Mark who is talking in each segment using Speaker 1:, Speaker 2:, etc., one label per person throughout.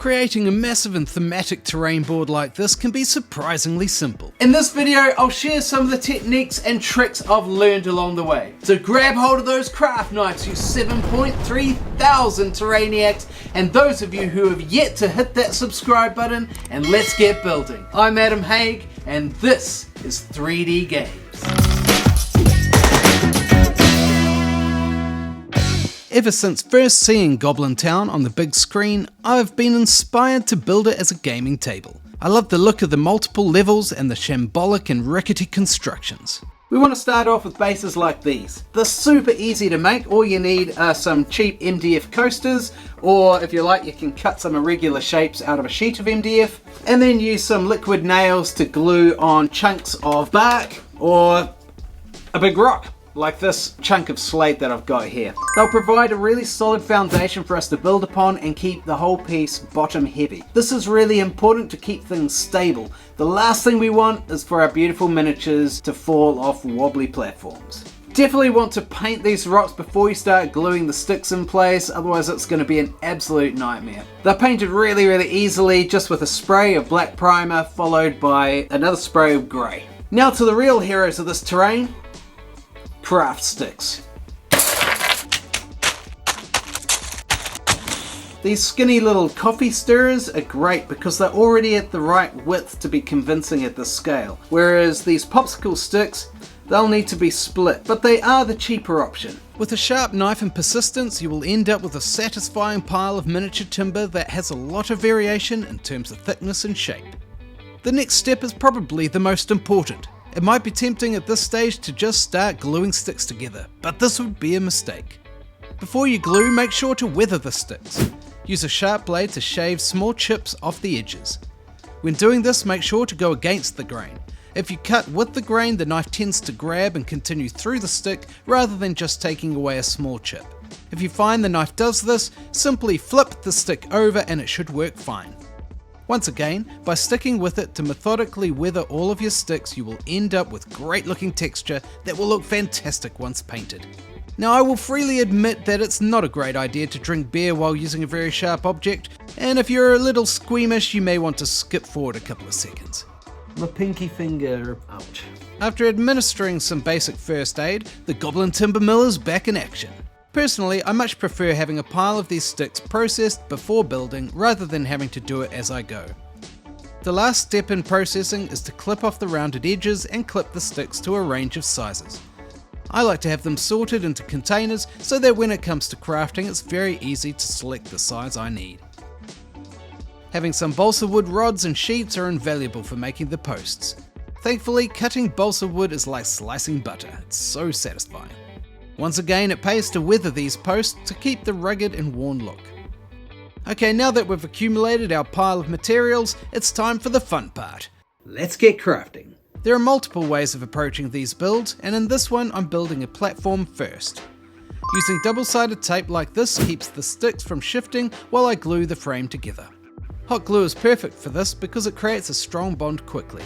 Speaker 1: Creating a massive and thematic terrain board like this can be surprisingly simple. In this video, I'll share some of the techniques and tricks I've learned along the way. So grab hold of those craft knives, you 7.3 thousand Terraniacs, and those of you who have yet to hit that subscribe button, and let's get building. I'm Adam Haig, and this is 3D Games. Ever since first seeing Goblin Town on the big screen, I've been inspired to build it as a gaming table. I love the look of the multiple levels and the shambolic and rickety constructions. We want to start off with bases like these. They're super easy to make. All you need are some cheap MDF coasters, or if you like you can cut some irregular shapes out of a sheet of MDF, and then use some liquid nails to glue on chunks of bark or a big rock, like this chunk of slate that I've got here. They'll provide a really solid foundation for us to build upon and keep the whole piece bottom heavy. This is really important to keep things stable. The last thing we want is for our beautiful miniatures to fall off wobbly platforms. Definitely want to paint these rocks before you start gluing the sticks in place, otherwise it's going to be an absolute nightmare. They're painted really easily, just with a spray of black primer followed by another spray of grey. Now to the real heroes of this terrain, craft sticks. These skinny little coffee stirrers are great because they're already at the right width to be convincing at this scale, whereas these popsicle sticks, they'll need to be split, but they are the cheaper option. With a sharp knife and persistence, you will end up with a satisfying pile of miniature timber that has a lot of variation in terms of thickness and shape. The next step is probably the most important. It might be tempting at this stage to just start gluing sticks together, but this would be a mistake. Before you glue, make sure to weather the sticks. Use a sharp blade to shave small chips off the edges. When doing this, make sure to go against the grain. If you cut with the grain, the knife tends to grab and continue through the stick rather than just taking away a small chip. If you find the knife does this, simply flip the stick over and it should work fine. Once again, by sticking with it to methodically weather all of your sticks, you will end up with great looking texture that will look fantastic once painted. Now I will freely admit that it's not a great idea to drink beer while using a very sharp object, and if you're a little squeamish you may want to skip forward a couple of seconds. My pinky finger, ouch. After administering some basic first aid, the Goblin Timber Mill is back in action. Personally, I much prefer having a pile of these sticks processed before building rather than having to do it as I go. The last step in processing is to clip off the rounded edges and clip the sticks to a range of sizes. I like to have them sorted into containers so that when it comes to crafting it's very easy to select the size I need. Having some balsa wood rods and sheets are invaluable for making the posts. Thankfully, cutting balsa wood is like slicing butter, it's so satisfying. Once again, it pays to weather these posts to keep the rugged and worn look. Okay, now that we've accumulated our pile of materials, it's time for the fun part. Let's get crafting. There are multiple ways of approaching these builds, and in this one I'm building a platform first. Using double-sided tape like this keeps the sticks from shifting while I glue the frame together. Hot glue is perfect for this because it creates a strong bond quickly.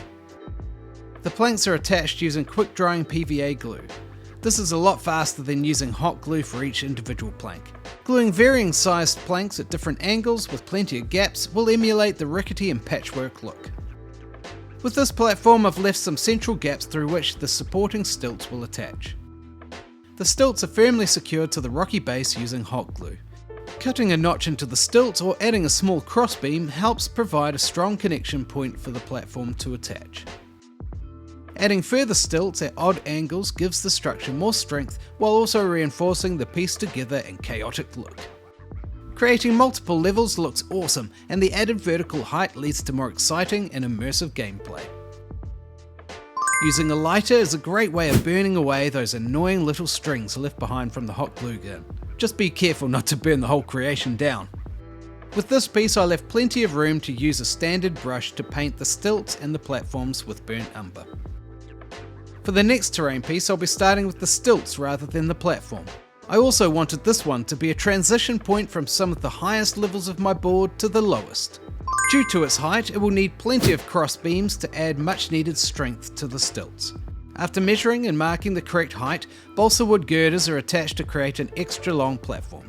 Speaker 1: The planks are attached using quick-drying PVA glue. This is a lot faster than using hot glue for each individual plank. Gluing varying sized planks at different angles with plenty of gaps will emulate the rickety and patchwork look. With this platform I've left some central gaps through which the supporting stilts will attach. The stilts are firmly secured to the rocky base using hot glue. Cutting a notch into the stilts or adding a small crossbeam helps provide a strong connection point for the platform to attach. Adding further stilts at odd angles gives the structure more strength while also reinforcing the piece together and chaotic look. Creating multiple levels looks awesome, and the added vertical height leads to more exciting and immersive gameplay. Using a lighter is a great way of burning away those annoying little strings left behind from the hot glue gun. Just be careful not to burn the whole creation down. With this piece I left plenty of room to use a standard brush to paint the stilts and the platforms with burnt umber. For the next terrain piece I'll be starting with the stilts rather than the platform. I also wanted this one to be a transition point from some of the highest levels of my board to the lowest. Due to its height, it will need plenty of cross beams to add much needed strength to the stilts. After measuring and marking the correct height, balsa wood girders are attached to create an extra long platform.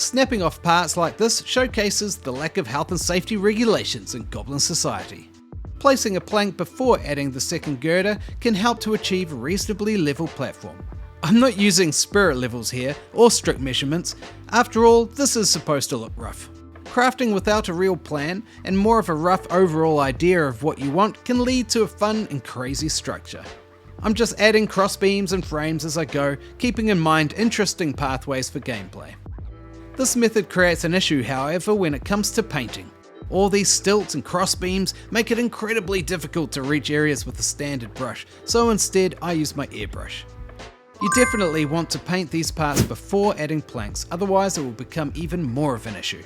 Speaker 1: Snapping off parts like this showcases the lack of health and safety regulations in Goblin society. Placing a plank before adding the second girder can help to achieve a reasonably level platform. I'm not using spirit levels here or strict measurements, after all this is supposed to look rough. Crafting without a real plan and more of a rough overall idea of what you want can lead to a fun and crazy structure. I'm just adding crossbeams and frames as I go, keeping in mind interesting pathways for gameplay. This method creates an issue, however, when it comes to painting. All these stilts and crossbeams make it incredibly difficult to reach areas with a standard brush, so instead I use my airbrush. You definitely want to paint these parts before adding planks, otherwise it will become even more of an issue.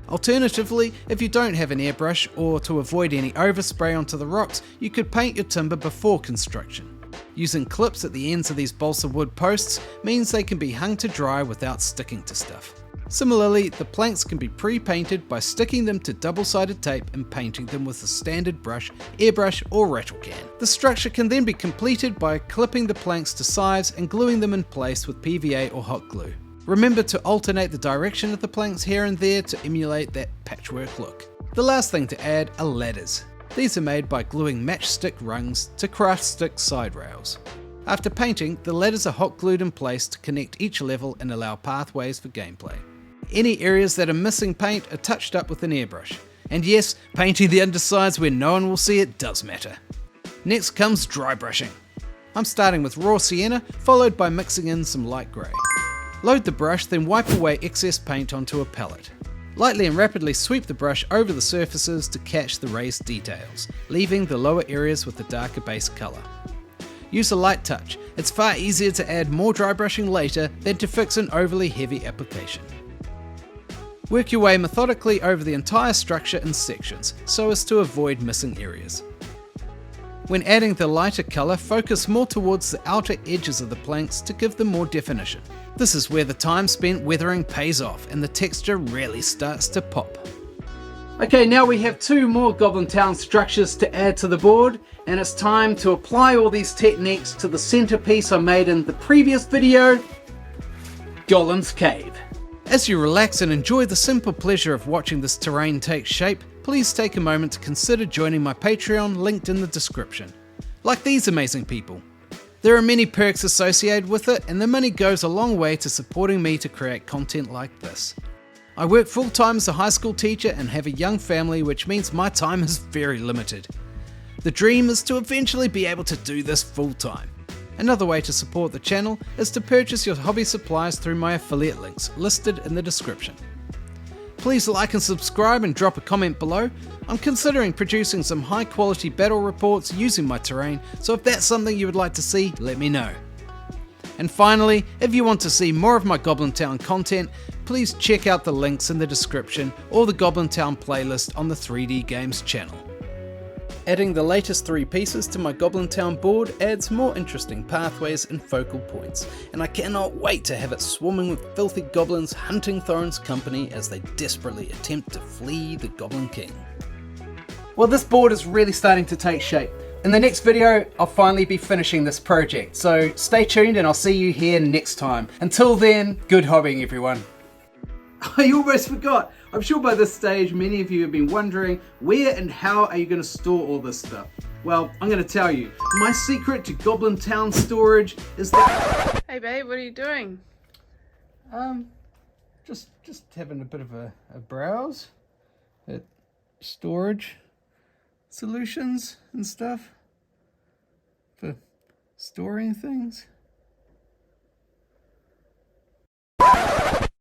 Speaker 1: Alternatively, if you don't have an airbrush, or to avoid any overspray onto the rocks, you could paint your timber before construction. Using clips at the ends of these balsa wood posts means they can be hung to dry without sticking to stuff. Similarly, the planks can be pre-painted by sticking them to double-sided tape and painting them with a standard brush, airbrush or rattle can. The structure can then be completed by clipping the planks to size and gluing them in place with PVA or hot glue. Remember to alternate the direction of the planks here and there to emulate that patchwork look. The last thing to add are ladders. These are made by gluing matchstick rungs to craft stick side rails. After painting, the ladders are hot glued in place to connect each level and allow pathways for gameplay. Any areas that are missing paint are touched up with an airbrush. And yes, painting the undersides where no one will see it does matter. Next comes dry brushing. I'm starting with raw sienna, followed by mixing in some light grey. Load the brush, then wipe away excess paint onto a palette. Lightly and rapidly sweep the brush over the surfaces to catch the raised details, leaving the lower areas with the darker base colour. Use a light touch. It's far easier to add more dry brushing later than to fix an overly heavy application. Work your way methodically over the entire structure in sections, so as to avoid missing areas. When adding the lighter colour, focus more towards the outer edges of the planks to give them more definition. This is where the time spent weathering pays off and the texture really starts to pop. Okay, now we have two more Goblin Town structures to add to the board, and it's time to apply all these techniques to the centerpiece I made in the previous video, Goblin's Cave. As you relax and enjoy the simple pleasure of watching this terrain take shape, please take a moment to consider joining my Patreon linked in the description. Like these amazing people. There are many perks associated with it, and the money goes a long way to supporting me to create content like this. I work full-time as a high school teacher and have a young family, which means my time is very limited. The dream is to eventually be able to do this full-time. Another way to support the channel is to purchase your hobby supplies through my affiliate links listed in the description. Please like and subscribe and drop a comment below. I'm considering producing some high quality battle reports using my terrain, so if that's something you would like to see, let me know. And finally, if you want to see more of my Goblin Town content, please check out the links in the description or the Goblin Town playlist on the 3D Games channel. Adding the latest 3 pieces to my Goblin Town board adds more interesting pathways and focal points, and I cannot wait to have it swarming with filthy goblins hunting Thorin's company as they desperately attempt to flee the Goblin King. Well, this board is really starting to take shape. In the next video, I'll finally be finishing this project, so stay tuned and I'll see you here next time. Until then, good hobbying everyone. I almost forgot. I'm sure by this stage many of you have been wondering where and how are you going to store all this stuff. Well, I'm going to tell you. My secret to Goblin Town storage is that...
Speaker 2: Hey babe, what are you doing?
Speaker 1: Just having a bit of a browse at storage solutions and stuff for storing things.